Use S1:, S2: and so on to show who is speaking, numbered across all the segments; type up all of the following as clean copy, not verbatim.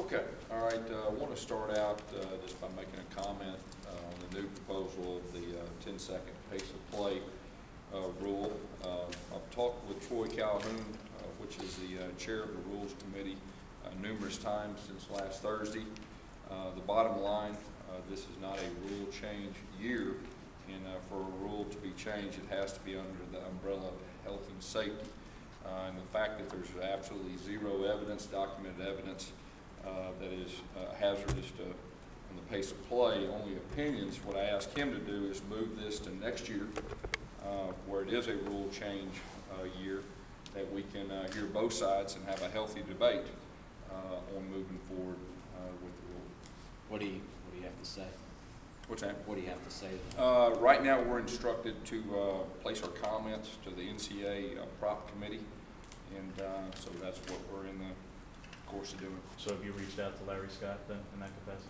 S1: Okay, all right. I want to start out just by making a comment on the new proposal of the 10-second pace of play rule. I've talked with Troy Calhoun, which is the chair of the Rules Committee, numerous times since last Thursday. The bottom line, this is not a rule change year, and for a rule to be changed, it has to be under the umbrella of health and safety. And the fact that there's absolutely zero evidence, documented evidence, that is hazardous on the pace of play, only opinions. What I ask him to do is move this to next year, where it is a rule change year, that we can hear both sides and have a healthy debate on moving forward with the rule.
S2: What do you have to say?
S1: What's that?
S2: What do you have to say?
S1: Right now, we're instructed to place our comments to the NCAA prop committee, and so that's what we're in the course of doing.
S3: So have you reached out to Larry Scott then in that capacity?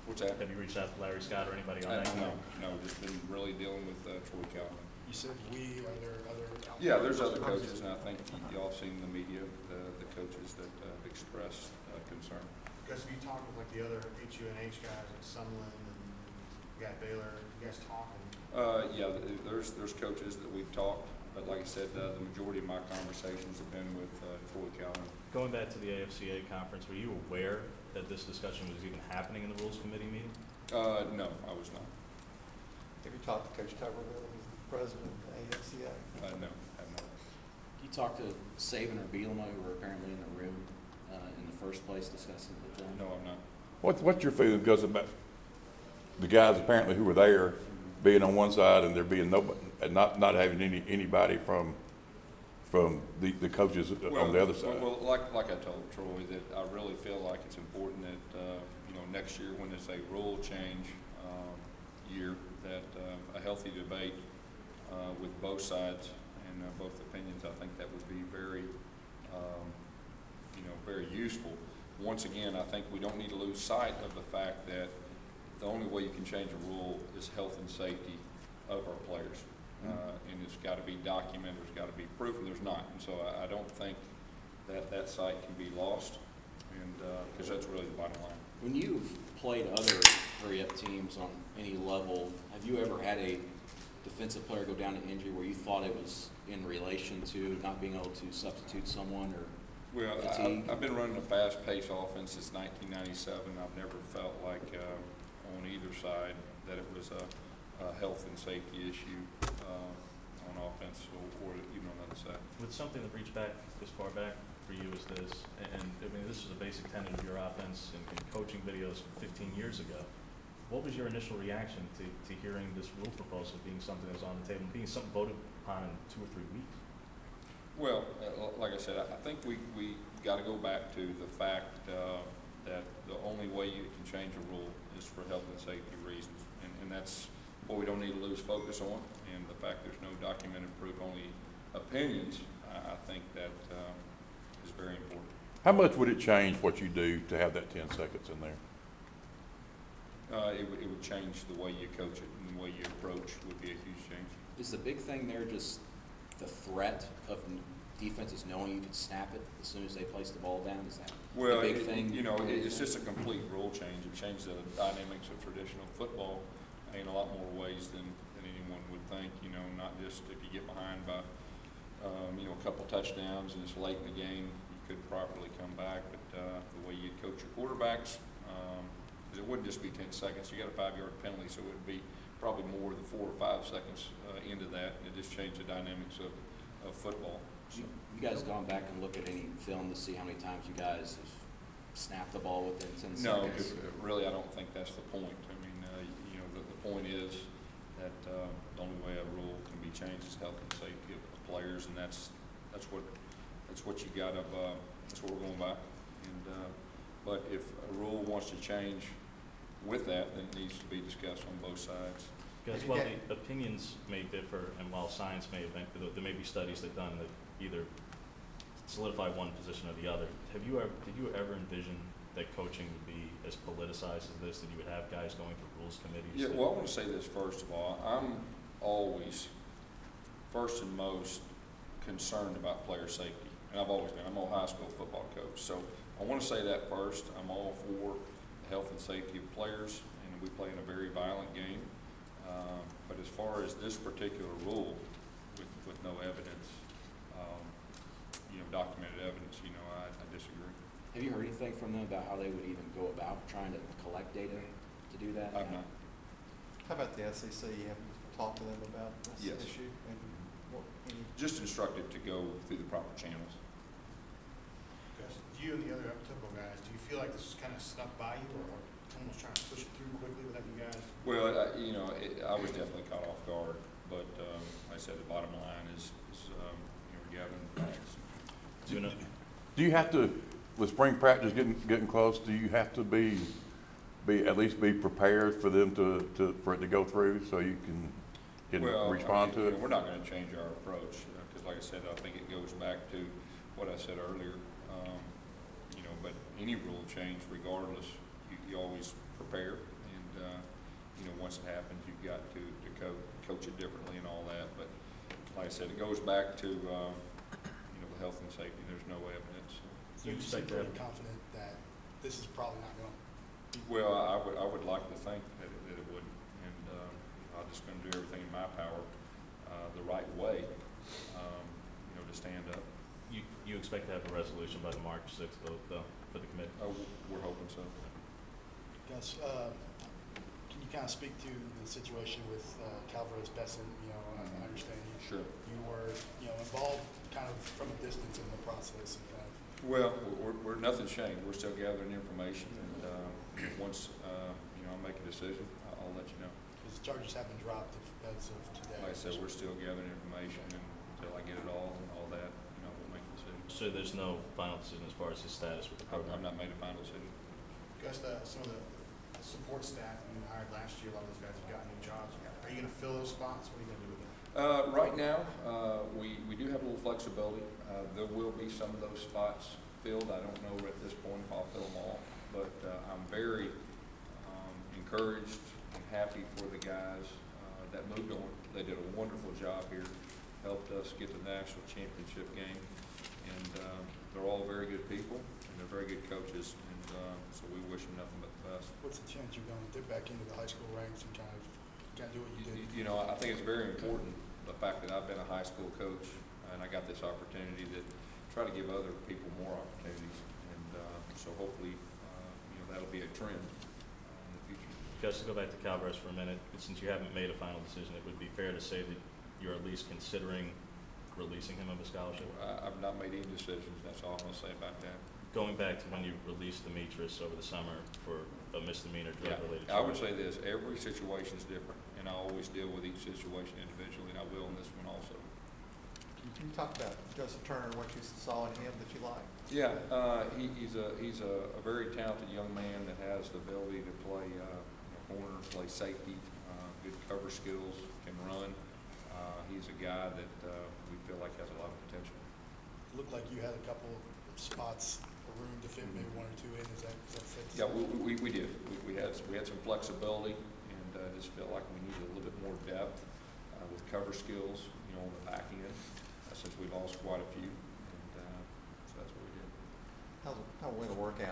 S1: What's that?
S3: Have you reached out to Larry Scott or anybody on that?
S1: No, just been really dealing with Troy Calhoun.
S4: You said are there other?
S1: Yeah, there's other coaches, and I think y'all seen the media, the coaches that have expressed concern.
S4: Because you talked with like the other HUNH guys, like Sumlin and you got Baylor, you guys talking?
S1: Yeah, there's coaches that we've talked, but like I said, the majority of my conversations have been with Troy Calhoun.
S3: Going back to the AFCA conference, were you aware that this discussion was even happening in the Rules Committee meeting?
S1: No, I was not.
S5: Have you talked to Coach Tuberville, who's the president of the AFCA?
S1: No, I have not.
S2: You talked to Saban or Bielema, who were apparently in the room in the first place discussing it with them?
S1: No, I'm not.
S6: What's your feeling, because about the guys apparently who were there being on one side and there being nobody, and not having anybody from the coaches on the other side?
S1: Well, like I told Troy, that I really feel like it's important that next year when it's a rule change year, that a healthy debate with both sides and both opinions, I think that would be very very useful. Once again, I think we don't need to lose sight of the fact that the only way you can change a rule is health and safety of our players. And it's got to be documented, there's got to be proof, and there's not. And so I don't think that site can be lost, and because that's really the bottom line.
S2: When you've played other hurry-up teams on any level, have you ever had a defensive player go down to injury where you thought it was in relation to not being able to substitute someone or
S1: well, I've been running a fast-paced offense since 1997. I've never felt like on either side that it was a health and safety issue on offense or even on the other side.
S3: With something that reached back as far back for you as this, and I mean this was a basic tenet of your offense and coaching videos from 15 years ago, what was your initial reaction to hearing this rule proposal being something that was on the table, being something voted upon in 2 or 3 weeks?
S1: Well, like I said, I think we got to go back to the fact that the only way you can change a rule is for health and safety reasons, and that's what we don't need to lose focus on. And the fact there's no documented proof, only opinions, I think that is very important.
S6: How much would it change what you do to have that 10 seconds in there?
S1: It would change the way you coach it and the way you approach would be a huge change.
S2: Is the big thing there just the threat of defenses knowing you could snap it as soon as they place the ball down? Is that the big thing?
S1: It's just a complete rule change. It changes the dynamics of traditional football in a lot more ways than anyone would think. Not just if you get behind by a couple touchdowns and it's late in the game, you could properly come back. But the way you coach your quarterbacks, because it wouldn't just be 10 seconds. You got a 5-yard penalty, so it would be probably more than 4 or 5 seconds into that. It just changed the dynamics of football. So.
S2: You guys gone back and look at any film to see how many times you guys have snapped the ball within 10 seconds?
S1: No, because really I don't think that's the point. I mean, the point is that the only way a rule can be changed is health and safety of players, and that's what you got to that's what we're going by. And but if a rule wants to change with that, then it needs to be discussed on both sides.
S3: Because while the opinions may differ, and while science may have been, there may be studies that done that either solidify one position or the other. Did you ever envision that coaching would be as politicized as this, that you would have guys going through rules committees?
S1: Yeah, well, I want to say this first of all. I'm always, first and most, concerned about player safety, and I've always been. I'm a high school football coach, so I want to say that first. I'm all for the health and safety of players, and we play in a very violent game. But as far as this particular rule, with no evidence, documented evidence, I disagree.
S2: Have you heard anything from them about how they would even go about trying to collect data to do that?
S1: I've not.
S5: How about the SEC? You haven't talked to them about this
S1: Yes.
S5: issue? And any?
S1: Just instructed to go through the proper channels.
S4: Gus, you and the other up-tempo guys, do you feel like this is kind of snuck by you, or almost trying to push it through quickly without you guys?
S1: Well, I was definitely caught off guard, but like I said, the bottom line is gathering facts.
S6: Do you have to, with spring practice getting close, do you have to be at least be prepared for them for it to go through so you can respond to it?
S1: We're not going to change our approach because, like I said, I think it goes back to what I said earlier. But any rule change, regardless, you always prepare, and once it happens, you've got to coach it differently and all that. But like I said, it goes back to the health and safety. There's no evidence.
S7: So you seem pretty confident that this is probably not going to.
S1: Well, I would like to think that it would, and I'm just going to do everything in my power the right way, to stand up.
S3: You expect to have a resolution by the March 6th vote, though, for the committee?
S1: Oh, we're hoping so.
S7: Gus, can you kind of speak to the situation with Calvados Besson? I understand you were involved kind of from a distance in the process. And kind of.
S1: Well, we're nothing's changed. We're still gathering information, and once I make a decision, I'll let you know.
S7: Because charges have been dropped as of today.
S1: Like I said, we're still gathering information, and until I get it all and all that, we'll make a decision.
S3: So there's no final decision as far as his status with the program?
S1: I've not made a final decision.
S4: Gus, some of the support staff you hired last year, a lot of those guys have gotten new jobs. Are you going to fill those spots? What are you going to do with them?
S1: Right now, we do have a little flexibility. There will be some of those spots filled. I don't know at this point if I'll fill them all, but I'm very encouraged and happy for the guys that moved on. They did a wonderful job here, helped us get the national championship game, and they're all very good people, and they're very good coaches, and so we wish them nothing but the best.
S7: What's the chance you're going to dip back into the high school ranks and kind of do what you did?
S1: I think it's very important, the fact that I've been a high school coach, and I got this opportunity to try to give other people more opportunities, and so hopefully, that'll be a trend in the future.
S3: Gus, to go back to Calvados for a minute, since you haven't made a final decision, it would be fair to say that you're at least considering releasing him of a scholarship?
S1: I've not made any decisions. That's all I'm going to say about that.
S3: Going back to when you released Demetrius over the summer for a misdemeanor drug-related
S1: I would say this, every situation is different, and I always deal with each situation individually, and I will in this one also.
S5: Can you talk about Joseph Turner, what you saw in him that you liked?
S1: Yeah, he's a very talented young man that has the ability to play corner, play safety, good cover skills, can run. He's a guy that we feel like has a lot of potential.
S7: It looked like you had a couple spots, a room to fit maybe one or two in. Is that safe to
S1: Yeah,
S7: say?
S1: we did. We had some flexibility, and just felt like we needed a little bit more depth with cover skills, on the back end, since we lost quite a few, and so that's what we did.
S5: How went the workout